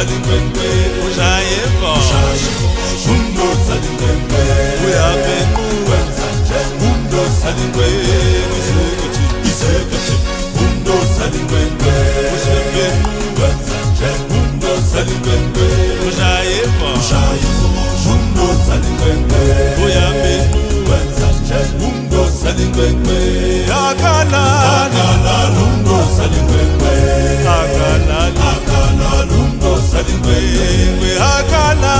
salingwengwe ushayeva undo salingwengwe uyabenqu wenza nje undo salingwengwe isekete undo salingwengwe usebenqu wenza nje undo salingwengwe ushayeva undo salingwengwe uyabenqu wenza nje undo salingwengwe akala undo salingwengwe akala lundo salingwengwe akala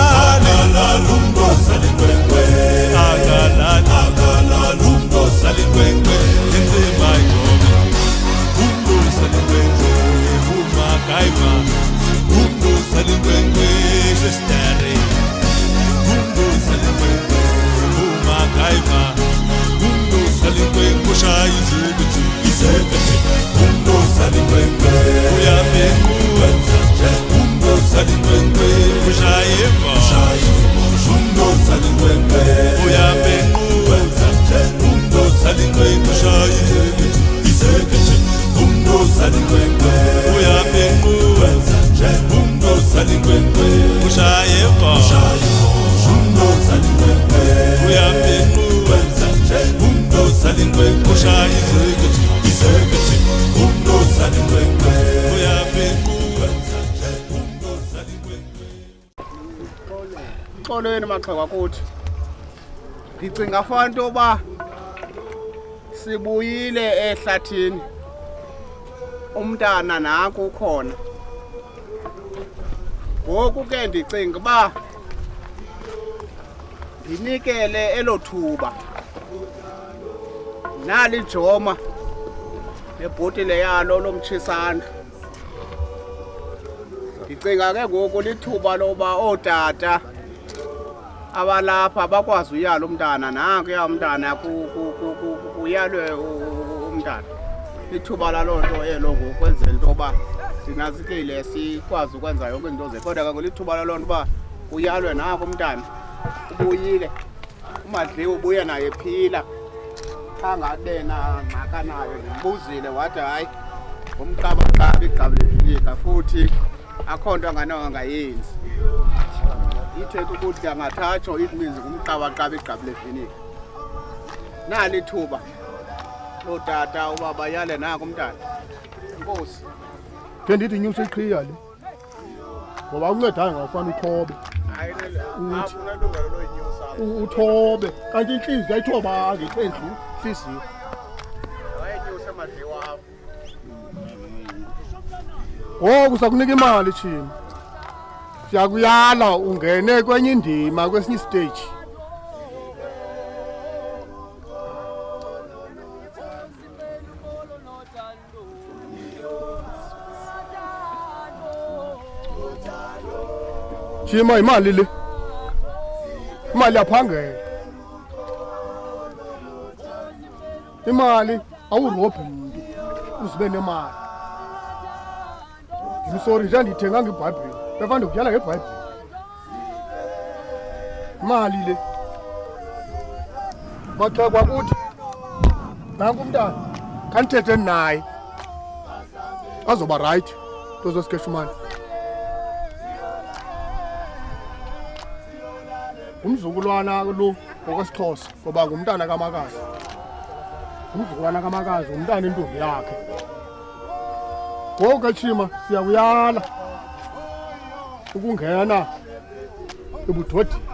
lundo salingwengwe akala lundo salingwengwe inzima yonke lundo salingwengwe umakaiva lundo salingwengwe sestere lundo salingwengwe umakaiva lundo salingwengwe shayi isekete lundo salingwengwe uyamengu undo salingwengwe ushayeva undo salingwengwe uyamengu undo salingwengwe ushayeva isekete undo salingwengwe uyamengu undo salingwengwe ushayeva undo salingwengwe uyamengu undo salingwengwe ushayeva isekete undo salingwengwe uyamengu Xolweni maxhaka kuthi ndicinga fanele uba sibuyile ehlathini umntana nanku ukhona ngoku ke ndicinga uba ndinikele elo thuba nali joma nebhotile yalo lomtshisana ndicinga ke ngoku lithuba loba ootata abalapha bakwazi uyala umntana nanku ya umntana kuyalwe umntana ithuba laloo nto elo ngokwenzela into yoba sinazikile sikwazi ukwenza yonke into ze kodwa ke lithuba laloo nto uba uyalwe nanku umntana ubuyile uMadliwe ubuye naye phila angabe nangxaka nayo ndimbuzile wathi hayi ngumqabaqaba igqabi lefika futhi akho nto angayenzi ithetha ukuthi angathatsho it means ngumqabaqaba igqabi lefinika nali thuba lotata uba bayale nanku umntana inkosi ke ndithi nyusa iqhiya le ngoba uncedayo ngafana uthobe uthobe kanti inhliziyo ayithoba ngekhendlu inhliziyo wayenyusa Madliwe wabo ngoku sakunika imali chini siyakuyala ungene kwenye indima kwesinye stage Chima imali le imali yaphangela imali awurobhi umuntu uzibe nemali ngimsorry nje ndithenga ngeBhayibheli befanda ukuyala ngeBhayibheli imali le maxhekwa kuthi nanku umntana khanithethe naye azoba right tozosikesha imali umzukulwana lo ngokwesiXhosa ngoba ngumntana kamakazi umzukulwana kamakazi umntana intombi yakhe ngoku Chima siyakuyala ukungena ebudodeni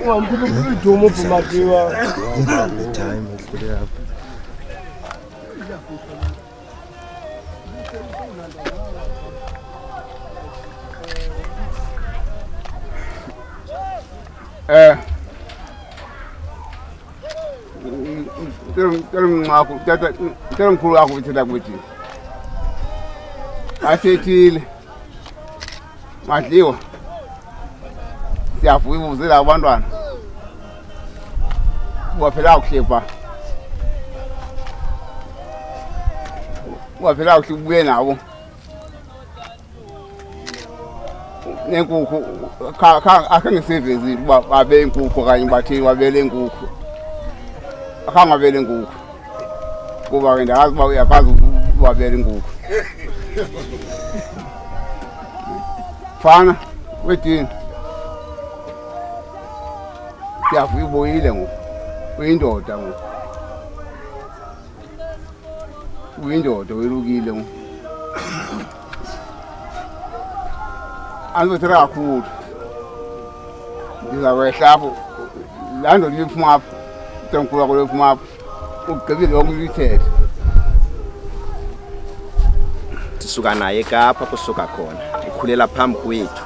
ungamkhuphi idumo uBhumadiwa time put it up. Tell mkhulu wakho uthetha kuthi asethile Madliwe siyavuya ubuzela abantwana waphela ukuhlepa ubuye nabo nenkukhu akhe ngisivezi babe inkukhu kanye bathi wabele inkukhu akangabele inkukhu kuba ke ndazi ba uyakwazi wabele inkukhu fana wethini yavuyiboyile ngoku uyindoda ngoku uyindoda welukile ngoku angizothera kakhulu ndizakwehla apho laa ndoda iphuma apho utamkhulu wakho lephuma apho ugqibile yonke uyithethe sisuka naye eKapa kusuka khona ukhulela phambi kwethu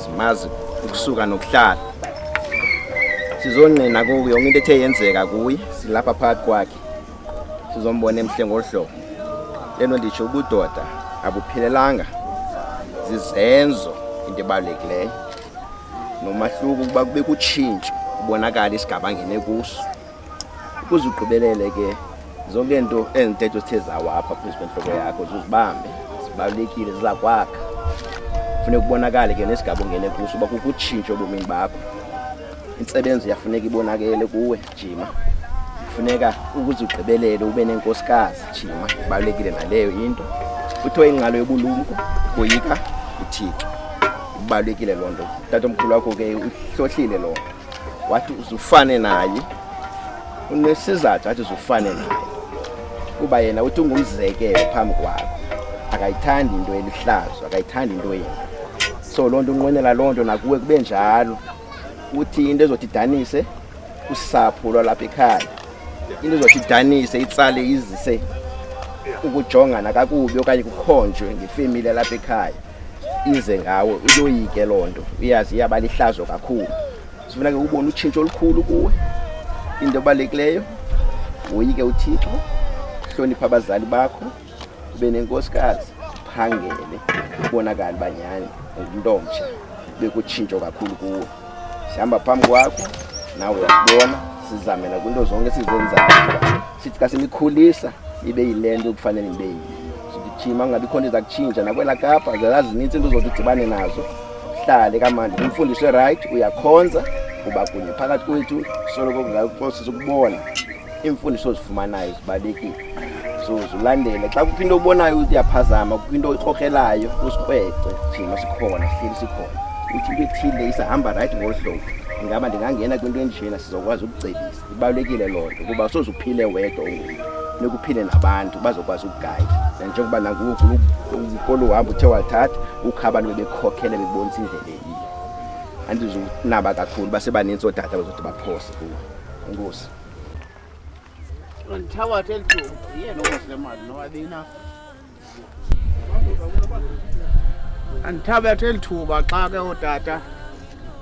simazi ukusuka nokuhlala sizonqina kuyo yonke into ethe yenzeka kuye silapha phakathi kwakhe sizombona emhle ngohlobo lento nditsho ubudoda abuphelelanga zizenzo into ebalulekileyo nomahluko ukuba kube kutshintsho ubonakala isigaba ngene kuso ukuze ugqibelele ke zonke into ezintetho sithe zawo apha phezu kwenhloko yakho uzibambe zibalulekile zizakwakha kufuneka ubonakale ke nesigaba ongene kuso uba kukutshintsho ebomini bakho insebenzo yafuneka ibonakele kuwe Jima kufuneka ukuze ugqibelele ube nenkosikazi Jima ibalulekile naleyo into kuthiwa ingqalo yobulumko boyika uThixo ibalulekile loo nto tatomkhulu wakho ke uhlohlile lo wathi uzufane naye unesizathu athi uzufane naye kuba yena uthi ungumzekelo phambi kwakho akayithandi into elihlazo akayithandi into yena so loo nto unqwenela loo nto nakuwe kube njalo uthi into ezothi idanise usapho lwalapha ekhaya into ezothi idanise itsale izise ukujongana kakubi okanye kukhonjwe ngefamily yalapha ekhaya ize ngawe uyoyike loo nto uyazi iyaba lihlazo kakhulu sifuna ke ubone utshintsho olukhulu kuwe into ebalulekileyo uyike uThixo hlonipha abazali bakho ube nenkosikazi phangele ubonakala banyani untomtsha bekutshintsho kakhulu kuwe sihamba phambi kwakho nawe uyabona sizamela kwinto zonke sizenzayo sithi ka simikhulisa ibe yilento okufanele ibe yiyo Jima ngabe khona izakutshintsha nakwela Kapa zazinintsi into zothi udibane nazo hlale kamandi umfundiswe right uyakhonza kuba kunye phakathi kwethu soloko ngakho ukubona imfundiso ozifumanayo zibalekile so uzulandele xa kuphi into obonayo ukuthi uyaphazama kuphi into oyikhokelayo usikwece thina sikhona sihleli sikhona uthi into ethile isahamba right ngohlobo ingaba ndingangena kwinto enjena sizokwazi ukucebisa ibalekile loo nto kuba sozuphile wedwa nekuphile nabantu bazokwazi ukugayida njengoba nangoku ukolo uhamba uthe wathatha ukhaba bebekhokhele bebonisa indlela eyiyo andizunaba kakhulu basebanintsi odata bazothi baphose kuwo inkosi Nthabathe elithuba yena okusemali nowabina Anthabathe elithuba xa ke otata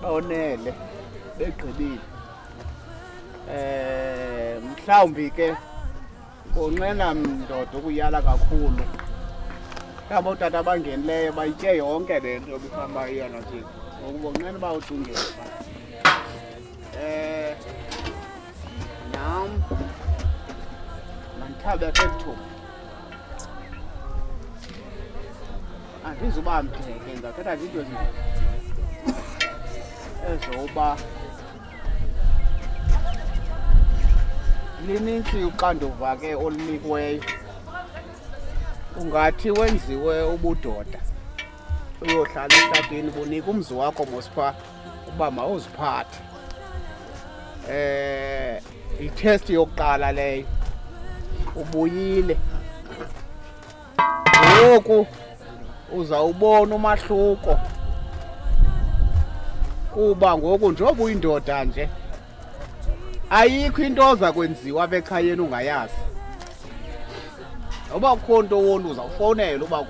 baonele begqibile mhlawumbi ke bonqena ndoda ukuyala kakhulu yabo otata abangenileyo bayitye yonke le nto yokuhamba iyona nje ngokubonqena bawujungela nam manthabathe elithuba andizuba mthethe ngakhetha into ezoba linintsi uxanduva ke olunikweyo ungathi wenziwe ubudoda uyohlala ehlathini bunika umzi wakho mosipha uba mawuziphathe itest yokuqala leyo ubuyile ngoku uzawubona umahluko kuba ngoku njengoba uyindoda nje ayikho into oza kwenziwa bekhayeni ungayazi noba kukho nto wonto uzawufowunela uba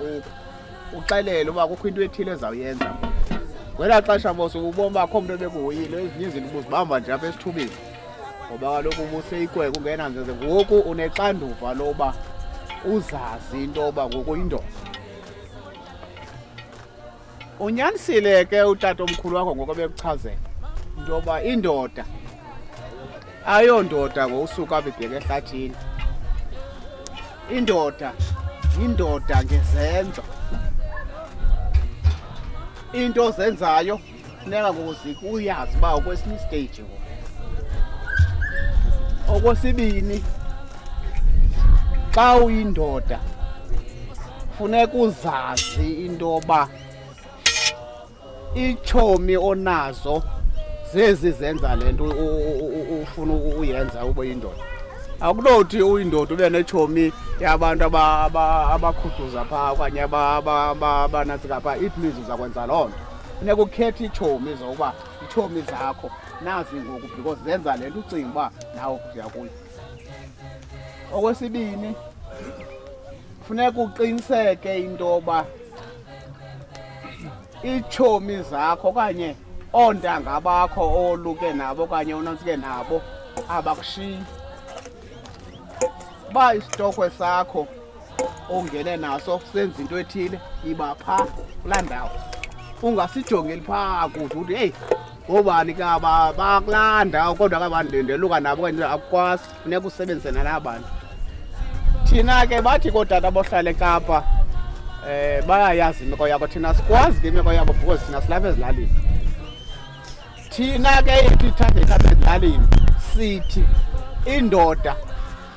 uxelele uba kukho into ethile ezawuyenza kwelaa xesha boso ubona uba akho mntu ebekuhoyile ezinye izinto ubuzibamba nje apha esithubeni ngoba kaloku ubuseyikweka ungenanzeze ngoku unexanduva loba uzazi into yoba ngoku yindoda unyanisile ke utata omkhulu wakho ngoku bekuchazela into yoba indoda ayondoda ngosuku abibheke ehlathini indoda yindoda ngezenzo into ozenzayo funeka ngozika uyazi uba ukwesinye stage. Okwesibini, xa uyindoda funeka uzazi into yoba iitshomi onazo zezi zenza le nto ufuna uyenza ube yindoda. Akunothi uyindoda ube netshomi yabantu abakhuduza phaa okanye abanantsika phaa. It means uzakwenza loo nto. Funeka ukhethe iitshomi zokuba iitshomi zakho nazi ngoku because zenza le nto ucinga uba nawe uya kuyo. Okwesibini, funeka uqiniseke into yoba iitshomi zakho okanye oontanga bakho oluke nabo okanye onantsike nabo abakushiyi. Uba isitokwe sakho ongene naso senza into ethile, iba phaa kulaa ndawo. Ungasijongeli phaa kude uthi heyi ngoobani ke aba bakulaa ndawo kodwa ke bandindeluka nabo okanye akukwazi. Funeka usebenzise nalaa bantu. Thina ke bathi kootata bohlala eKapa bayayazi imeko yabo, thina sikwazi ke imeko yabo because thina silapha ezilalini. Thina ke ithathe apha ezilalini sithi indoda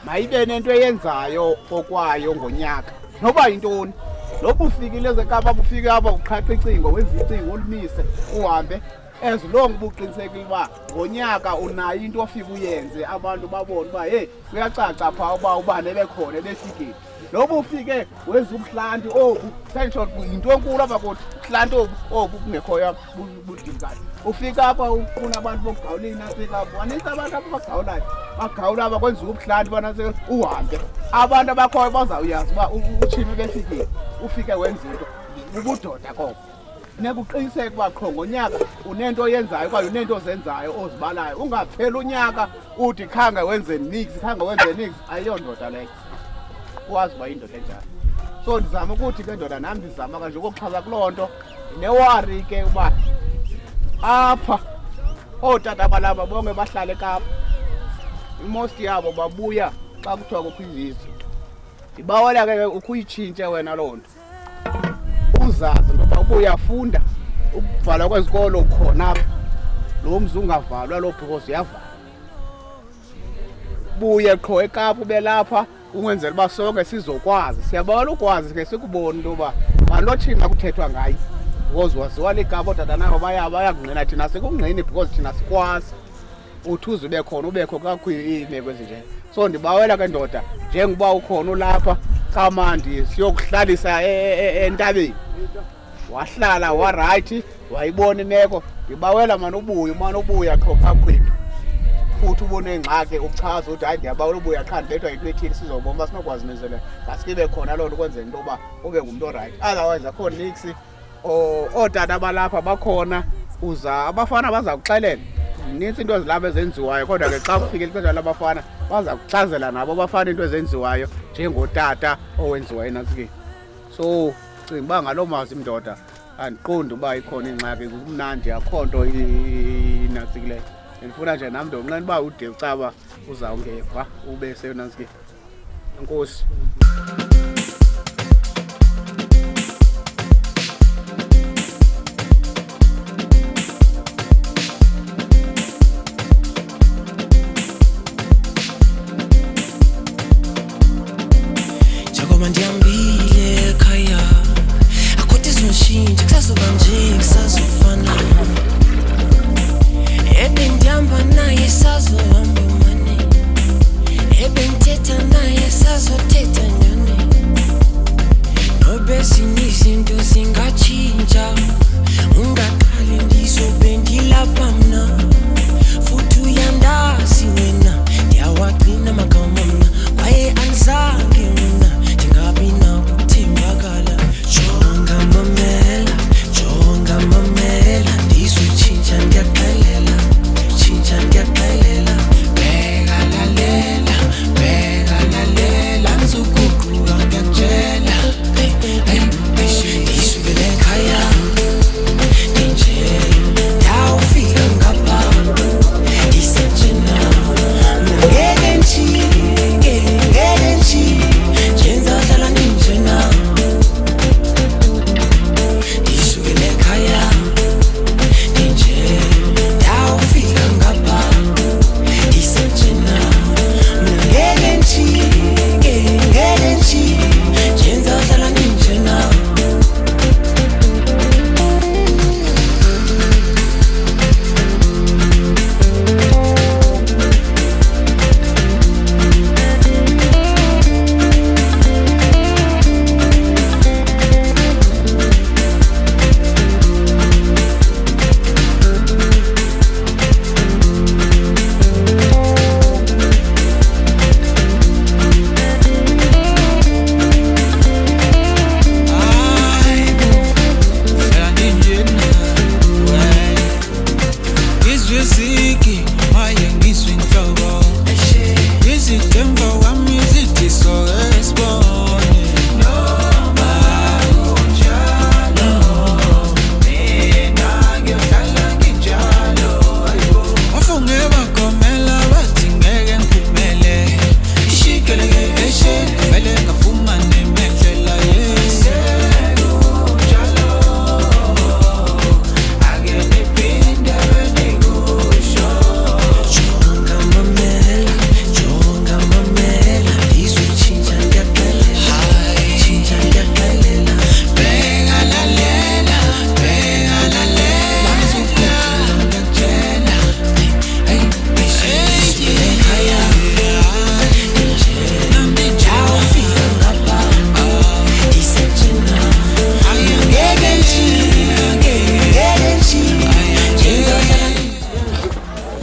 mayibe nento eyenzayo okwayo ngonyaka noba yintoni. Noba ufikile ezeKapa ufike apha uqhaqha icingo wenza icingo olumise uhambe as long ubuqinisekile uba ngonyaka unayo into ofika uyenze abantu babone uba heyi kuyacaca phaa uba ubani ebekhona ebefikile. Noba ufike wenza ubuhlanti obu senshot yinto enkulu apha kuthi ubuhlanti obu kungekhoyo budingane. Ufika apha ufuna abantu bokugawula inantsika. Wanintsi abantu apha bagawulayo bagawula apha kwenziwa ubuhlanti banantsika uhambe. Abantu abakhoyo bazawuyazi uba utshini befikile ufike wenza into ubudoda koko. Funeka uqiniseke uba qho ngonyaka unento oyenzayo kwaye unento ozenzayo ozibalayo. Ungapheli unyaka uthi khange wenze nix, khange wenze nix. Ayiyondoda leyo, ukwazi uba yindoda enjalo. So ndizama ukuthi ke ndoda nam ndizama kanje ukuxhasa kuloo nto. Newari ke uba apha ootata balapha bonke bahlala eKapa, imost yabo babuya xa kuthiwa kukho izizwe. Ndibawela ke ukuyitshintshe wena loo nto, uzazi ngoba ubuyafunda. Ukuvalwa kwezikolo ukhona apha, lo mzi ungavalwa lo because uyavalwa. Buye qho eKapa ube lapha ungenzela uba sonke sizokwazi. Siyabawela ukwazi ke sikubona into yoba malotshina kuthethwa ngayo because waziwa liKapa ootata nabo bayakungqina thina sikungqini because thina sikwazi. Uthi uze ube khona ubekho kakho iimeko ezinje. So ndibawela ke ndoda njengoba ukhona ulapha kamandi siyokuhlalisa entabeni. Wahlala waright wayibona imeko. Ndibawela mani ubuya qho kakhwethu. Futhi ubone ingxaki uchaza ukuthi hayi ndiyabawela ubuya qha ndedwa into ethile sizobona uba sinokwazi menzele ngasikibe khona loo nto kwenzela into yoba ube ngumuntu oright. Otherwise akho nix. Ootata balapha bakhona uza abafana baza kuxelela nintsi into ezilapha ezenziwayo kodwa ke xa kufike ixesha labafana baza kuchazela nabo abafana into ezenziwayo njengotata owenziwayo enantsikeni. So cinga uba ngaloo mazwi mndoda andiqondi uba ikhona ingxaki. Kumnandi akho nto inantsikileyo. Ndifuna nje nam ndomnqena uba ude ucaba uzawungeva ube senantsikeni. Enkosi. Ndiyambile ekhaya akhothi izonshintsha kusazoba nje kusazofana. Ebendihamba naye sazohamba mane, ebendithetha naye sazothetha nyane. ziziki maye ngizwe inhlobo izidemba wami zithi so esibone noma kunjalo mina ngihlala nginjalo afunge bakhomela bathi ngeke ngiphumele ishikeleke eshe vele ngafuma nemehlela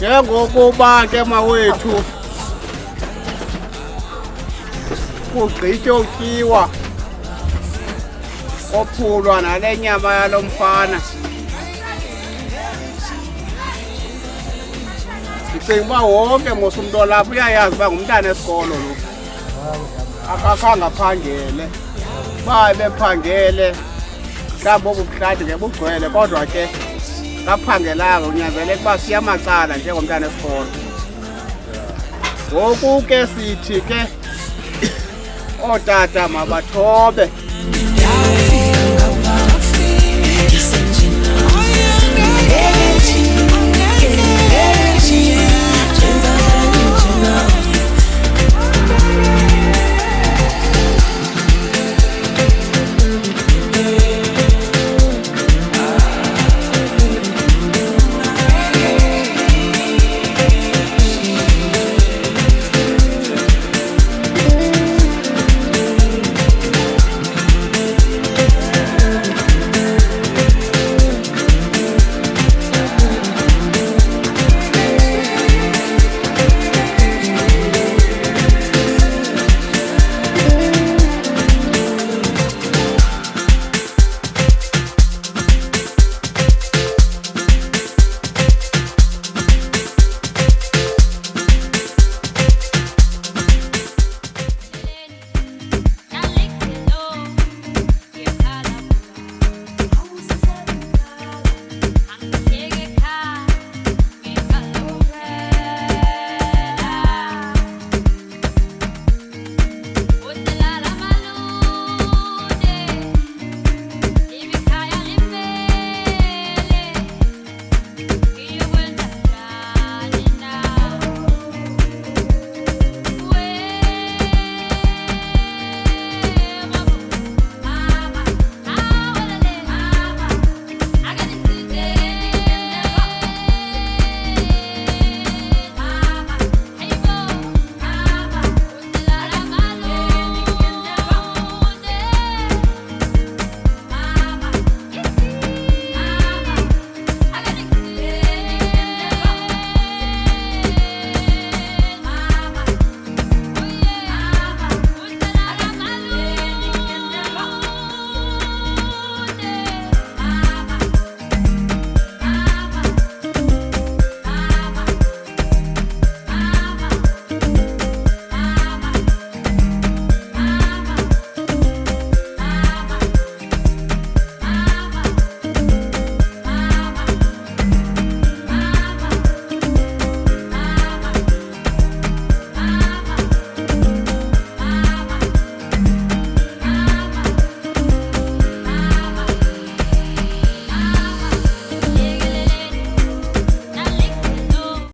Njengokuba ke mawethu kugqitye utyiwa ophulwa nale nyama yalo mfana, ndicinga uba wonke mos umntu olapha uyayazi uba ngumntana esikolo lo, akakhange aphangele. Uba bephangele mhlawumbi obu buhlathi ke bugcwele, kodwa ke kaphangelanga unyanzeleka uba siyamacala njengomntana esikolo. Ngoku ke sithi ke ootata mabathobe.